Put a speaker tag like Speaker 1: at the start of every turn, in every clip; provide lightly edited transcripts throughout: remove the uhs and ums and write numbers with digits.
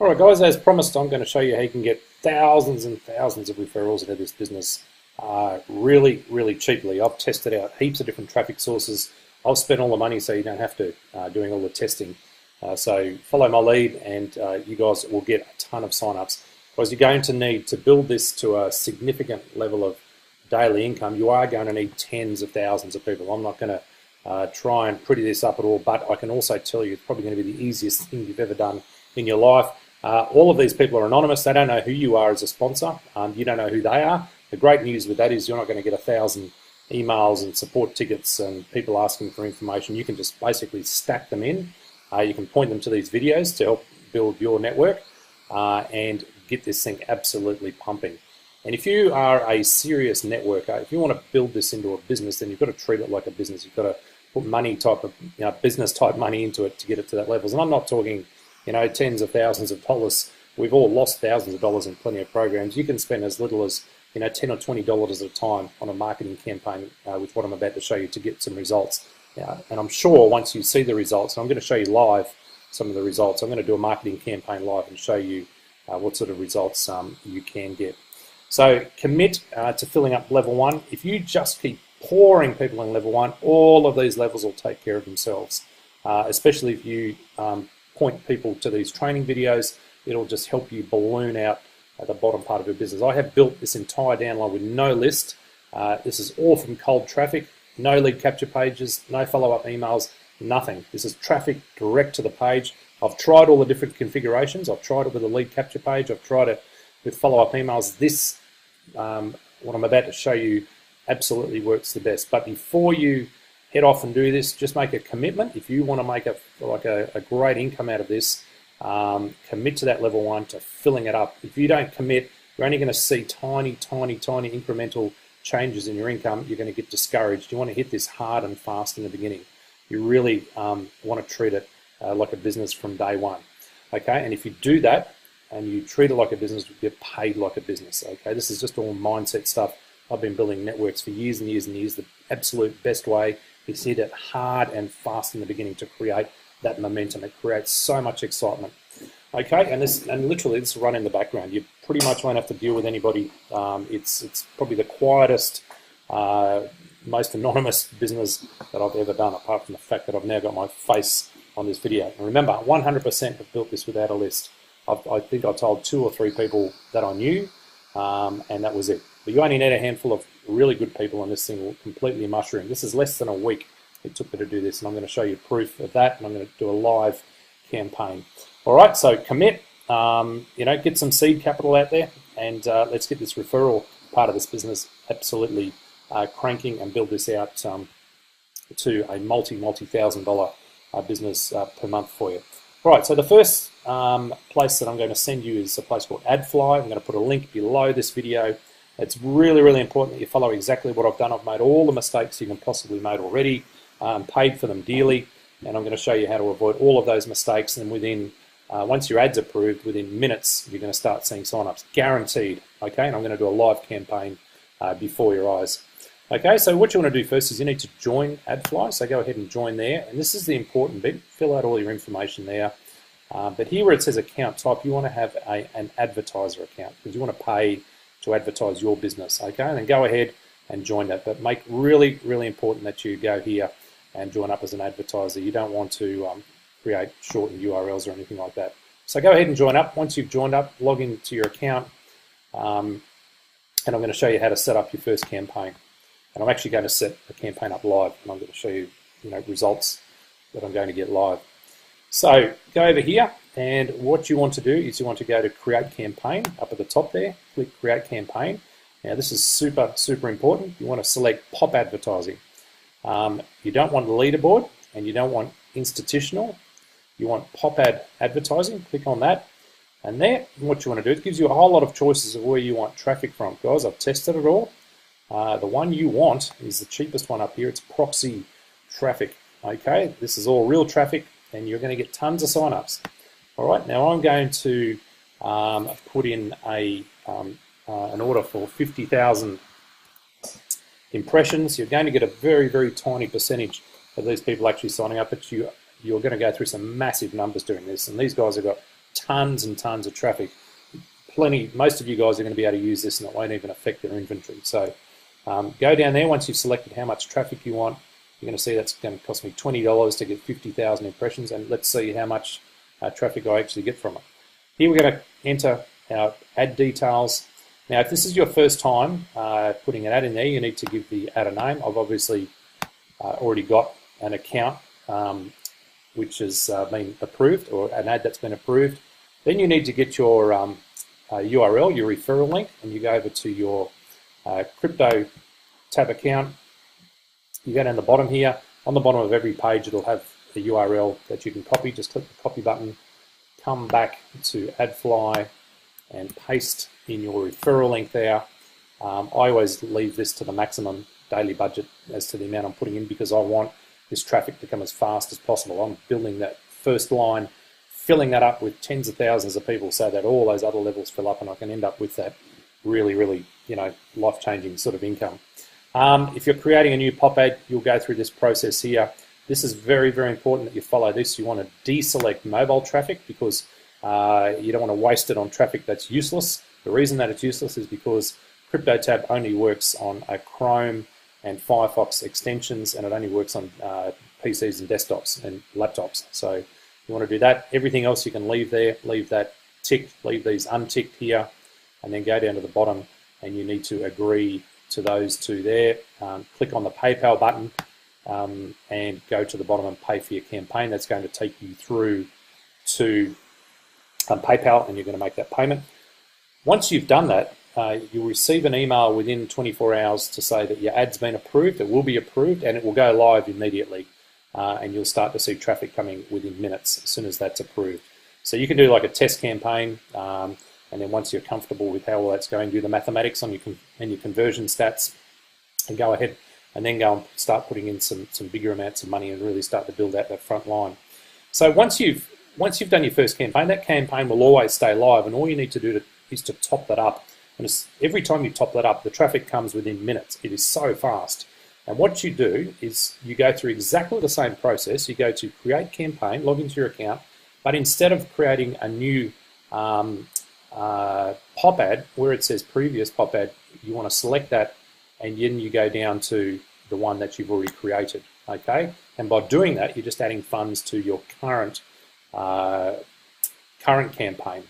Speaker 1: Alright guys, as promised, I'm going to show you how you can get thousands and thousands of referrals into this business really, really cheaply. I've tested out heaps of different traffic sources. I've spent all the money so you don't have to, doing all the testing. So follow my lead and you guys will get a ton of signups. Because you're going to need to build this to a significant level of daily income, you are going to need tens of thousands of people. I'm not going to try and pretty this up at all, but I can also tell you it's probably going to be the easiest thing you've ever done in your life. All of these people are anonymous. They don't know who you are as a sponsor. You don't know who they are. The great news with that is you're not going to get 1,000 emails and support tickets and people asking for information. You can just basically stack them in. You can point them to these videos to help build your network and get this thing absolutely pumping. And if you are a serious networker, if you want to build this into a business, then you've got to treat it like a business. You've got to put money type of, business type money into it to get it to that levels. And I'm not talking tens of thousands of dollars. We've all lost thousands of dollars in plenty of programs. You can spend as little as $10 or $20 at a time on a marketing campaign with what I'm about to show you to get some results. And I'm sure once you see the results, and I'm going to show you live some of the results. I'm going to do a marketing campaign live and show you what sort of results you can get. So commit to filling up level 1. If you just keep pouring people in level 1, all of these levels will take care of themselves, especially if you point people to these training videos. It'll just help you balloon out at the bottom part of your business. I have built this entire downline with no list. This is all from cold traffic, no lead capture pages, no follow-up emails, nothing. This is traffic direct to the page. I've tried all the different configurations. I've tried it with a lead capture page. I've tried it with follow-up emails. This, what I'm about to show you, absolutely works the best. But before you head off and do this, just make a commitment. If you want to make a great income out of this, commit to that level 1 to filling it up. If you don't commit, you're only going to see tiny incremental changes in your income. You're going to get discouraged. You want to hit this hard and fast in the beginning. You really want to treat it like a business from day one. Okay, and if you do that and you treat it like a business, you get paid like a business. Okay, this is just all mindset stuff. I've been building networks for years and years and years. The absolute best way is hit it hard and fast in the beginning to create that momentum. It creates so much excitement. Okay, and literally this will run in the background. You pretty much won't have to deal with anybody. It's probably the quietest, most anonymous business that I've ever done, apart from the fact that I've now got my face on this video. And remember, 100% have built this without a list. I think I told 2 or 3 people that I knew, and that was it. But you only need a handful of really good people, and this thing will completely mushroom. This is less than a week it took me to do this, and I'm going to show you proof of that, and I'm going to do a live campaign. All right, so commit, get some seed capital out there, and let's get this referral part of this business absolutely cranking and build this out to a multi-thousand-dollar business per month for you. All right, so the first place that I'm going to send you is a place called AdFly. I'm going to put a link below this video. It's really important that you follow exactly what I've done. I've made all the mistakes you can possibly make already, paid for them dearly, and I'm going to show you how to avoid all of those mistakes. And within, once your ad's approved, within minutes, you're going to start seeing signups, guaranteed. Okay, and I'm going to do a live campaign before your eyes. Okay, so what you want to do first is you need to join AdFly. So go ahead and join there, and this is the important bit. Fill out all your information there. But here where it says account type, you want to have an advertiser account because you want to pay to advertise your business. Okay, and then go ahead and join that. But make really important that you go here and join up as an advertiser. You don't want to create shortened URLs or anything like that. So go ahead and join up. Once you've joined up, log into your account, and I'm going to show you how to set up your first campaign. And I'm actually going to set the campaign up live, and I'm going to show you, results that I'm going to get live. So go over here, and what you want to do is you want to go to Create Campaign up at the top there. Click Create Campaign. Now this is super important. You want to select Pop Advertising. You don't want leaderboard, and you don't want institutional. You want Pop Ad Advertising. Click on that, and there, what you want to do, it gives you a whole lot of choices of where you want traffic from. Guys, I've tested it all. The one you want is the cheapest one up here. It's proxy traffic. Okay, this is all real traffic, and you're going to get tons of signups. All right, now I'm going to put in an order for 50,000 impressions. You're going to get a very tiny percentage of these people actually signing up, but you're going to go through some massive numbers doing this. And these guys have got tons and tons of traffic. Most of you guys are going to be able to use this and it won't even affect your inventory. So go down there. Once you've selected how much traffic you want, you're going to see that's going to cost me $20 to get 50,000 impressions, and let's see how much traffic I actually get from it. Here we're going to enter our ad details. Now, if this is your first time putting an ad in there, you need to give the ad a name. I've obviously already got an account which has been approved, or an ad that's been approved. Then you need to get your URL, your referral link, and you go over to your CryptoTab account. You go down the bottom here. On the bottom of every page, it'll have the URL that you can copy. Just click the copy button, come back to AdFly, and paste in your referral link there. I always leave this to the maximum daily budget as to the amount I'm putting in, because I want this traffic to come as fast as possible. I'm building that first line, filling that up with tens of thousands of people so that all those other levels fill up and I can end up with that really, really, life-changing sort of income. If you're creating a new pop ad, you'll go through this process here. This is very, very important that you follow this. You want to deselect mobile traffic because you don't want to waste it on traffic that's useless. The reason that it's useless is because CryptoTab only works on a Chrome and Firefox extensions, and it only works on PCs and desktops and laptops. So you want to do that. Everything else you can leave there, leave that ticked, leave these unticked here, and then go down to the bottom and you need to agree to those two there. Click on the PayPal button and go to the bottom and pay for your campaign. That's going to take you through to PayPal, and you're going to make that payment. Once you've done that, you'll receive an email within 24 hours to say that your ad's been approved. It will be approved and it will go live immediately, and you'll start to see traffic coming within minutes as soon as that's approved. So you can do like a test campaign, and then once you're comfortable with how well that's going, do the mathematics on your conversion stats, and go ahead and then go and start putting in some bigger amounts of money and really start to build out that front line. So once you've done your first campaign, that campaign will always stay live, and all you need to do is to top that up. And every time you top that up, the traffic comes within minutes. It is so fast. And what you do is you go through exactly the same process. You go to create campaign, log into your account, but instead of creating a new pop ad where it says previous pop ad, you want to select that, and then you go down to the one that you've already created. Okay, and by doing that, you're just adding funds to your current campaign.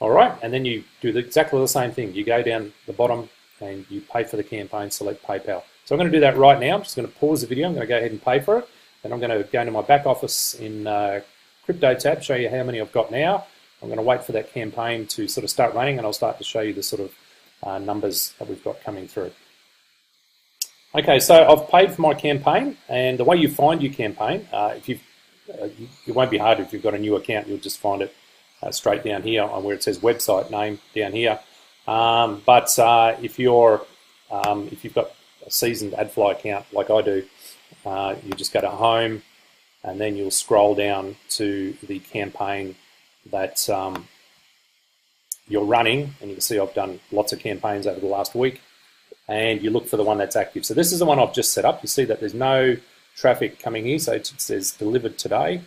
Speaker 1: All right, and then you do exactly the same thing. You go down the bottom and you pay for the campaign, select PayPal. So I'm going to do that right now. I'm just going to pause the video. I'm going to go ahead and pay for it. Then I'm going to go into my back office in CryptoTab, show you how many I've got now. I'm going to wait for that campaign to sort of start running, and I'll start to show you the sort of numbers that we've got coming through. Okay, so I've paid for my campaign, and the way you find your campaign, it won't be hard if you've got a new account. You'll just find it straight down here on where it says website name down here. But if you've got a seasoned AdFly account like I do, you just go to home, and then you'll scroll down to the campaign that you're running, and you can see I've done lots of campaigns over the last week, and you look for the one that's active. So this is the one I've just set up. You see that there's no traffic coming here, so it says delivered today.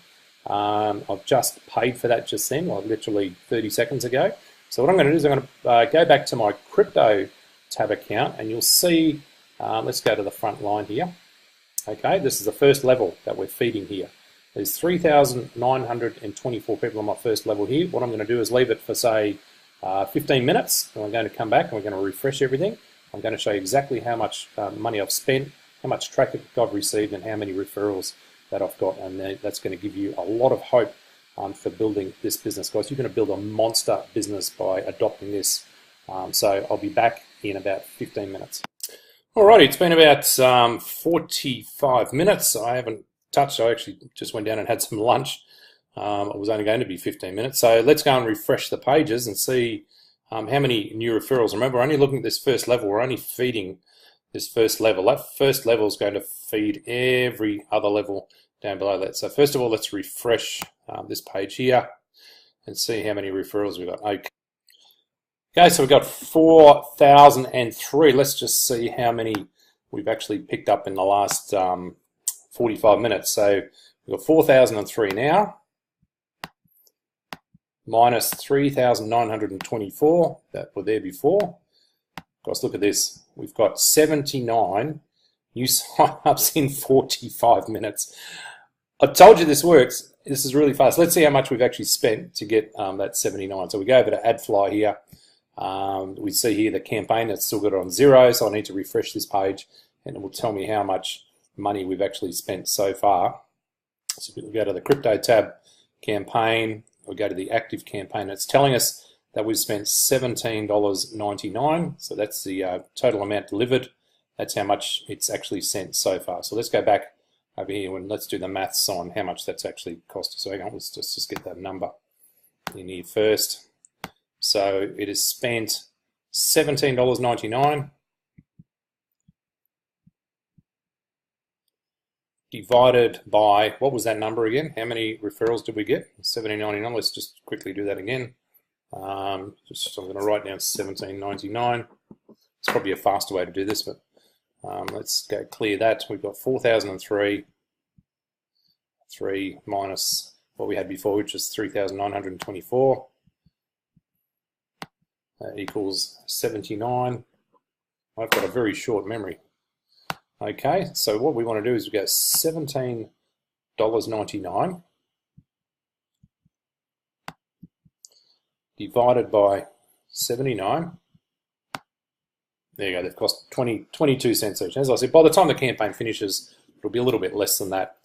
Speaker 1: I've just paid for that just then, like literally 30 seconds ago. So what I'm going to do is I'm going to go back to my CryptoTab account, and you'll see, let's go to the front line here. Okay, this is the first level that we're feeding here. There's 3,924 people on my first level here. What I'm going to do is leave it for, say, 15 minutes, and I'm going to come back and we're going to refresh everything. I'm going to show you exactly how much money I've spent, how much traffic I've received, and how many referrals that I've got, and that's going to give you a lot of hope for building this business. Guys, you're going to build a monster business by adopting this. So I'll be back in about 15 minutes. Alrighty, it's been about 45 minutes. I haven't touched. I actually just went down and had some lunch. It was only going to be 15 minutes. So let's go and refresh the pages and see how many new referrals. Remember, we're only looking at this first level. We're only feeding this first level. That first level is going to feed every other level down below that. So first of all, let's refresh this page here and see how many referrals we've got. Okay, so we've got 4,003. Let's just see how many we've actually picked up in the last 45 minutes. So we've got 4,003 now. minus 3,924 that were there before. Guys, look at this. We've got 79 new sign-ups in 45 minutes. I told you this works. This is really fast. Let's see how much we've actually spent to get that 79. So we go over to AdFly here. We see here the campaign that's still got it on 0, so I need to refresh this page and it will tell me how much money we've actually spent so far. So we'll go to the CryptoTab campaign, we'll go to the active campaign. It's telling us that we've spent $17.99, so that's the total amount delivered. That's how much it's actually sent so far. So let's go back over here and let's do the maths on how much that's actually cost us. So hang on, let's just get that number in here first. So it has spent $17.99 divided by, what was that number again? How many referrals did we get? $17.99. Let's just quickly do that again. So I'm going to write down $17.99. It's probably a faster way to do this, but let's go clear that. We've got 4,003 minus what we had before, which is 3,924. Equals 79. I've got a very short memory. Okay, so what we want to do is we go $17.99 divided by 79. There you go, they've cost 22 cents each. As I said, by the time the campaign finishes, it'll be a little bit less than that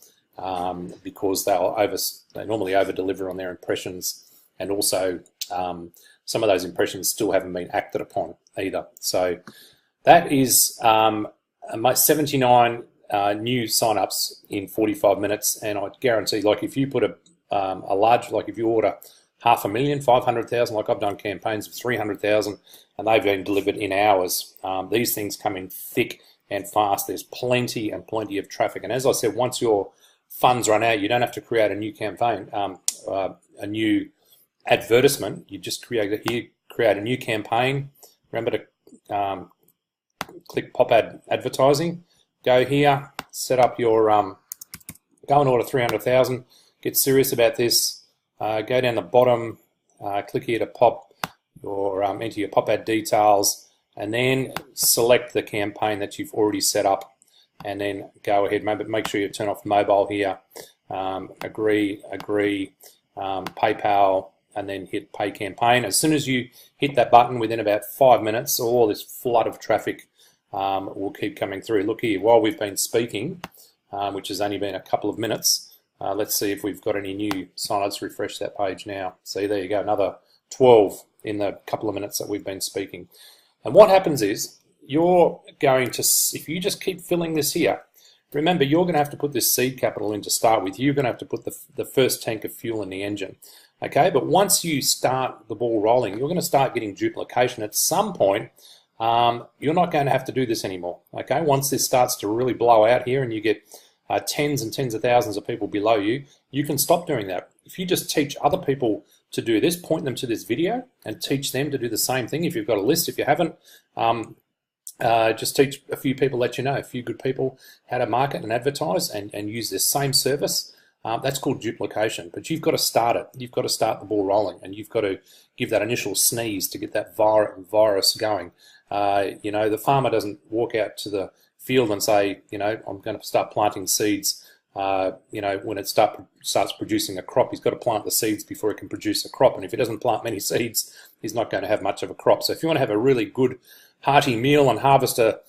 Speaker 1: because they normally over-deliver on their impressions, and also some of those impressions still haven't been acted upon either. So that is my 79 new sign-ups in 45 minutes, and I guarantee, like if you put a large, like if you order 500,000, 500,000, like I've done campaigns of 300,000, and they've been delivered in hours. These things come in thick and fast. There's plenty and plenty of traffic, and as I said, once your funds run out, you don't have to create a new campaign, a new advertisement. You just create a new campaign. Remember to click pop ad advertising. Go here, set up your go and order 300,000. Get serious about this. Go down the bottom, click here to pop your enter your pop ad details, and then select the campaign that you've already set up, and then go ahead. Make sure you turn off mobile here. Agree, PayPal, and then hit pay campaign. As soon as you hit that button, within about 5 minutes, all this flood of traffic will keep coming through. Look here, while we've been speaking, which has only been a couple of minutes, let's see if we've got any new sign-ups. Refresh that page now. See, there you go, another 12 in the couple of minutes that we've been speaking. And what happens is, you're going to, if you just keep filling this here, remember, you're going to have to put this seed capital in to start with. You're going to have to put the first tank of fuel in the engine. Okay, but once you start the ball rolling, you're going to start getting duplication. At some point, you're not going to have to do this anymore. Okay, once this starts to really blow out here and you get tens and tens of thousands of people below you, you can stop doing that. If you just teach other people to do this, point them to this video and teach them to do the same thing. If you've got a list, if you haven't, just teach a few people, let you know, a few good people how to market and advertise and use this same service. That's called duplication, but you've got to start it. You've got to start the ball rolling, and you've got to give that initial sneeze to get that virus going. You know, the farmer doesn't walk out to the field and say, you know, I'm going to start planting seeds. You know, when it starts producing a crop, he's got to plant the seeds before it can produce a crop. And if he doesn't plant many seeds, he's not going to have much of a crop. So if you want to have a really good hearty meal and harvest a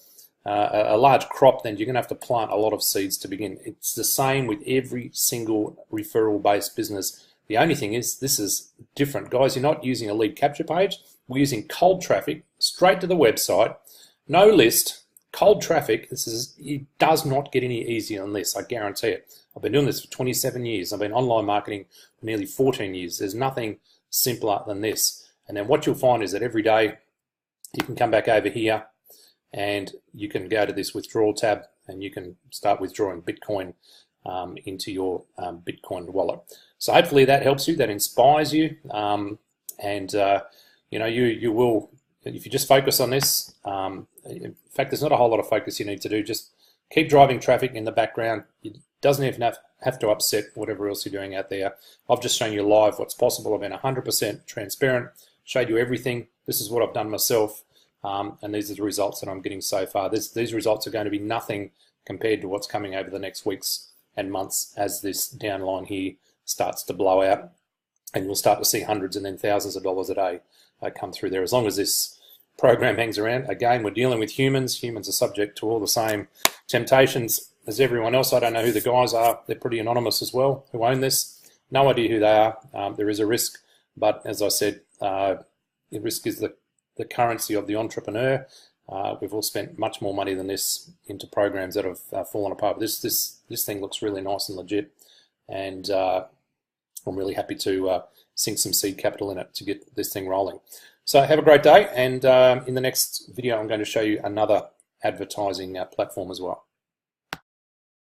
Speaker 1: large crop, then you're going to have to plant a lot of seeds to begin. It's the same with every single referral-based business. The only thing is, this is different. Guys, you're not using a lead capture page. We're using cold traffic straight to the website. No list, cold traffic. It does not get any easier than this, I guarantee it. I've been doing this for 27 years. I've been online marketing for nearly 14 years. There's nothing simpler than this. And then what you'll find is that every day you can come back over here and you can go to this withdrawal tab and you can start withdrawing Bitcoin into your Bitcoin wallet. So hopefully that helps you, that inspires you, you know, you will, if you just focus on this. In fact, there's not a whole lot of focus you need to do. Just keep driving traffic in the background. It doesn't even have to upset whatever else you're doing out there. I've just shown you live what's possible. I've been 100% transparent, showed you everything. This is what I've done myself, and these are the results that I'm getting so far. These results are going to be nothing compared to what's coming over the next weeks and months as this downline here starts to blow out, and you'll start to see hundreds and then thousands of dollars a day come through there. As long as this program hangs around. Again, we're dealing with humans. Humans are subject to all the same temptations as everyone else. I don't know who the guys are. They're pretty anonymous as well, who own this. No idea who they are. There is a risk, but as I said, the risk is the currency of the entrepreneur. We've all spent much more money than this into programs that have fallen apart. This thing looks really nice and legit, and I'm really happy to sink some seed capital in it to get this thing rolling. So have a great day, and in the next video I'm going to show you another advertising platform as well.